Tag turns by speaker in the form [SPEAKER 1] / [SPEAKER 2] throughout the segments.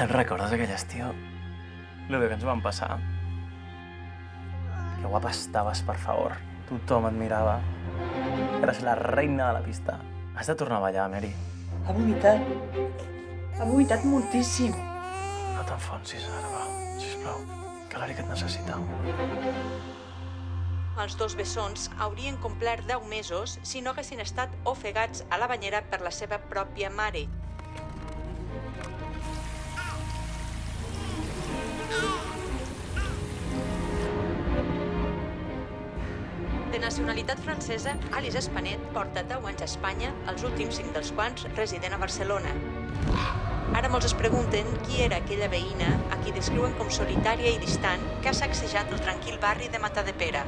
[SPEAKER 1] Te'n recordes aquell estiu? Lo que ens vam passar? Que guapa estaves, per favor. Tothom et mirava. Eres la reina de la pista. Has de tornar a ballar, Mary.
[SPEAKER 2] Ha vomitat. Ha vomitat moltíssim.
[SPEAKER 1] No t'enfonsis ara, va. Sisplau, que l'Eric et necessita.
[SPEAKER 3] Els dos bessons haurien complert 10 mesos si no haguessin estat ofegats a la banyera per la seva pròpia mare. De nacionalitat francesa, Alice Espanet porta 10 anys a Espanya, els últims 5 dels quals resident a Barcelona. Ara molts es pregunten qui era aquella veïna a qui descriuen com solitària i distant que ha sacsejat el tranquil barri de Matadepera.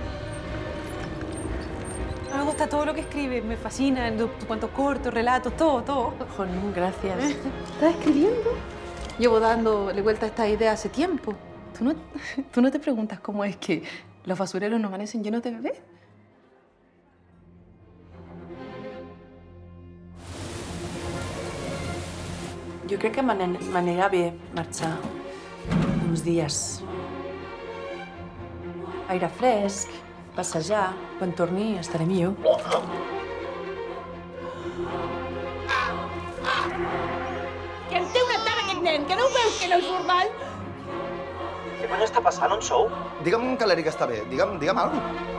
[SPEAKER 4] Me gusta todo lo que escribe, me fascina, tus cuentos cortos, relatos, todo.
[SPEAKER 2] Jon, gracias. ¿Estás escribiendo? Llevo dándole vuelta a esta idea hace tiempo. ¿Tú no te preguntas cómo es que los basureros no amanecen llenos de bebés? Jo crec que m'anirà bé marxar uns dies. Aire fresc, passejar. Quan torni estaré millor.
[SPEAKER 5] Que em té una tara aquest nen, que no ho veus que no és normal?
[SPEAKER 1] Què conya està passant? On sou?
[SPEAKER 6] Digue'm que l'Eric està bé. Digue'm alguna cosa.